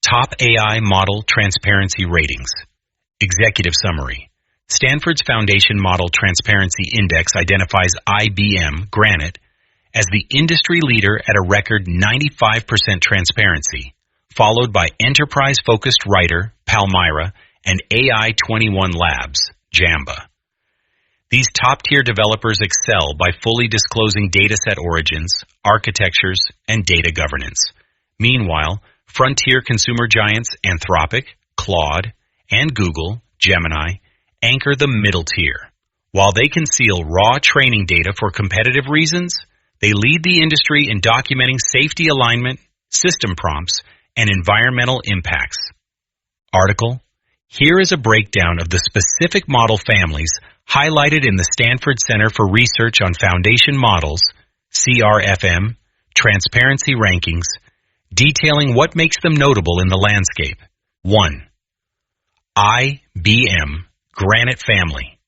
Top AI Model Transparency Ratings. Executive Summary. Stanford's Foundation Model Transparency Index identifies IBM Granite as the industry leader at a record 95% transparency, followed by enterprise-focused Writer, Palmyra, and AI21 Labs, Jamba. These top-tier developers excel by fully disclosing dataset origins, architectures, and data governance. Meanwhile, frontier consumer giants Anthropic, Claude, and Google, Gemini, anchor the middle tier. While they conceal raw training data for competitive reasons, they lead the industry in documenting safety alignment, system prompts, and environmental impacts. Article: Here is a breakdown of the specific model families highlighted in the Stanford Center for Research on Foundation Models, CRFM, Transparency Rankings, detailing what makes them notable in the landscape. 1. IBM Granite Family.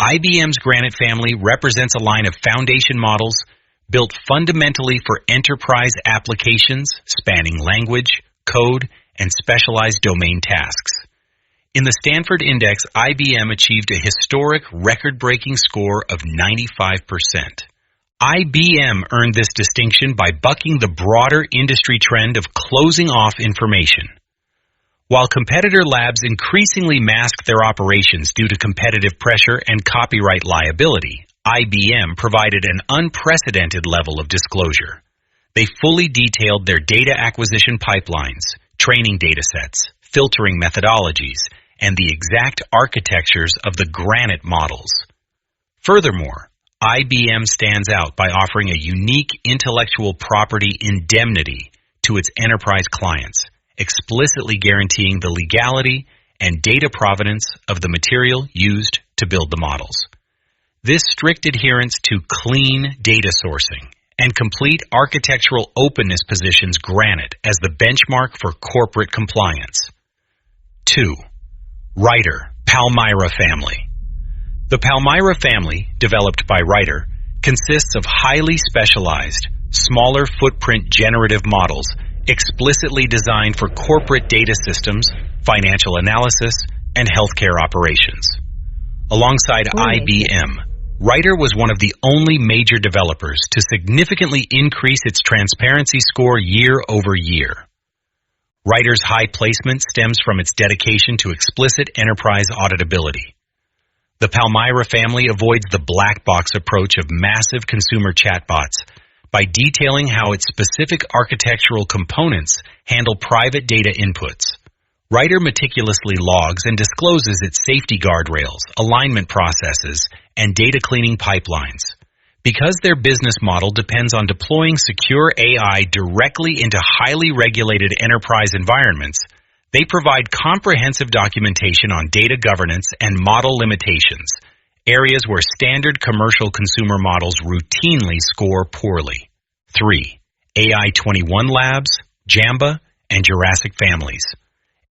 IBM's Granite family represents a line of foundation models built fundamentally for enterprise applications spanning language, code, and specialized domain tasks. In the Stanford Index, IBM achieved a historic record-breaking score of 95%. IBM earned this distinction by bucking the broader industry trend of closing off information. While competitor labs increasingly mask their operations due to competitive pressure and copyright liability, IBM provided an unprecedented level of disclosure. They fully detailed their data acquisition pipelines, training datasets, filtering methodologies, and the exact architectures of the Granite models. Furthermore, IBM stands out by offering a unique intellectual property indemnity to its enterprise clients, explicitly guaranteeing the legality and data provenance of the material used to build the models. This strict adherence to clean data sourcing and complete architectural openness positions Granite as the benchmark for corporate compliance. 2. Writer, Palmyra family. The Palmyra family, developed by Writer, consists of highly specialized, smaller footprint generative models explicitly designed for corporate data systems, financial analysis, and healthcare operations. Alongside IBM, Writer was one of the only major developers to significantly increase its transparency score year over year. Writer's high placement stems from its dedication to explicit enterprise auditability. The Palmyra family avoids the black box approach of massive consumer chatbots by detailing how its specific architectural components handle private data inputs. Writer meticulously logs and discloses its safety guardrails, alignment processes, and data cleaning pipelines. Because their business model depends on deploying secure AI directly into highly regulated enterprise environments, they provide comprehensive documentation on data governance and model limitations, areas where standard commercial consumer models routinely score poorly. 3. AI21 Labs, Jamba, and Jurassic families.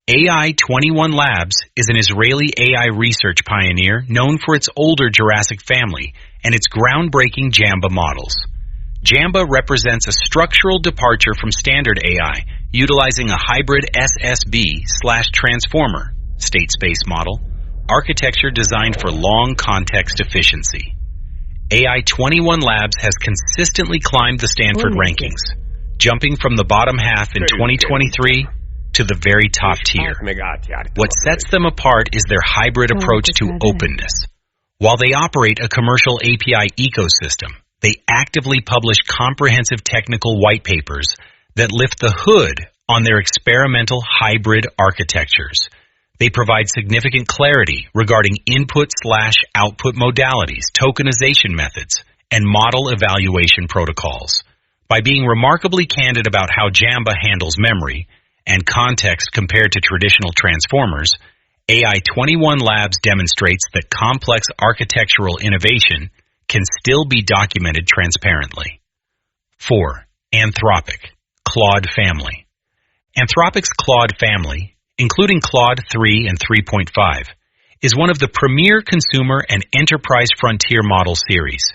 AI21 Labs is an Israeli AI research pioneer known for its older Jurassic family and its groundbreaking Jamba models. Jamba represents a structural departure from standard AI, utilizing a hybrid SSB/transformer, state space model, architecture designed for long context efficiency. AI21 Labs has consistently climbed the Stanford rankings, jumping from the bottom half in 2023 to the very top tier. What sets them apart is their hybrid approach to openness. While they operate a commercial API ecosystem, they actively publish comprehensive technical white papers that lift the hood on their experimental hybrid architectures. They provide significant clarity regarding input/output modalities, tokenization methods, and model evaluation protocols. By being remarkably candid about how Jamba handles memory and context compared to traditional transformers, AI21 Labs demonstrates that complex architectural innovation can still be documented transparently. 4. Anthropic, Claude family. Anthropic's Claude family, including Claude 3 and 3.5, is one of the premier consumer and enterprise frontier model series,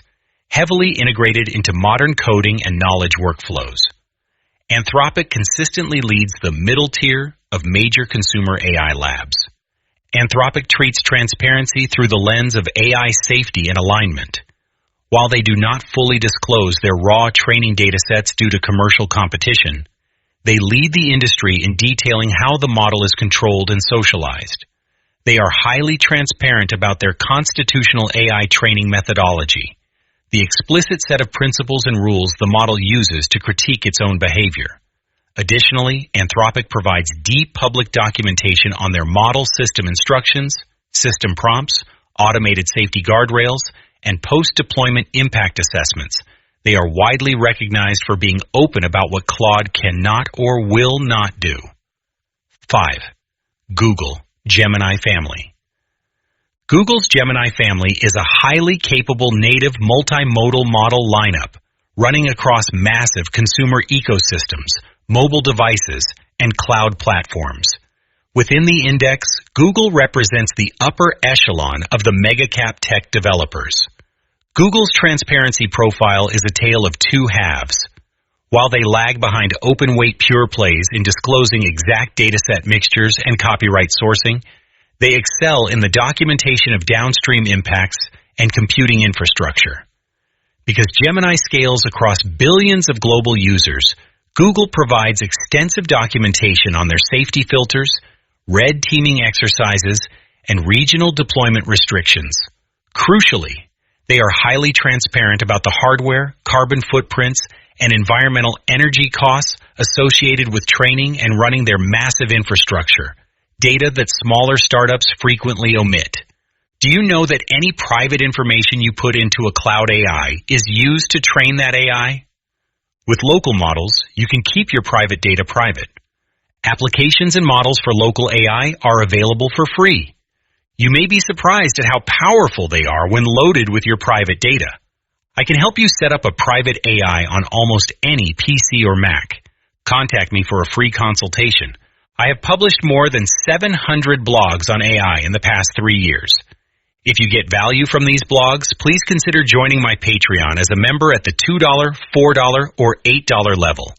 heavily integrated into modern coding and knowledge workflows. Anthropic consistently leads the middle tier of major consumer AI labs. Anthropic treats transparency through the lens of AI safety and alignment. While they do not fully disclose their raw training datasets due to commercial competition, they lead the industry in detailing how the model is controlled and socialized. They are highly transparent about their constitutional AI training methodology, the explicit set of principles and rules the model uses to critique its own behavior. Additionally, Anthropic provides deep public documentation on their model system instructions, system prompts, automated safety guardrails, and post-deployment impact assessments. They are widely recognized for being open about what Claude cannot or will not do. 5. Google Gemini Family. Google's Gemini family is a highly capable native multimodal model lineup running across massive consumer ecosystems, mobile devices, and cloud platforms. Within the index, Google represents the upper echelon of the mega-cap tech developers. Google's transparency profile is a tale of two halves. While they lag behind open-weight pure plays in disclosing exact dataset mixtures and copyright sourcing, they excel in the documentation of downstream impacts and computing infrastructure. Because Gemini scales across billions of global users, Google provides extensive documentation on their safety filters, red teaming exercises, and regional deployment restrictions. Crucially, they are highly transparent about the hardware, carbon footprints, and environmental energy costs associated with training and running their massive infrastructure, data that smaller startups frequently omit. Do you know that any private information you put into a cloud AI is used to train that AI? With local models, you can keep your private data private. Applications and models for local AI are available for free. You may be surprised at how powerful they are when loaded with your private data. I can help you set up a private AI on almost any PC or Mac. Contact me for a free consultation. I have published more than 700 blogs on AI in the past 3 years. If you get value from these blogs, please consider joining my Patreon as a member at the $2, $4, or $8 level.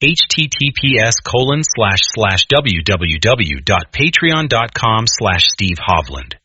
https://www.patreon.com/Steve Hovland.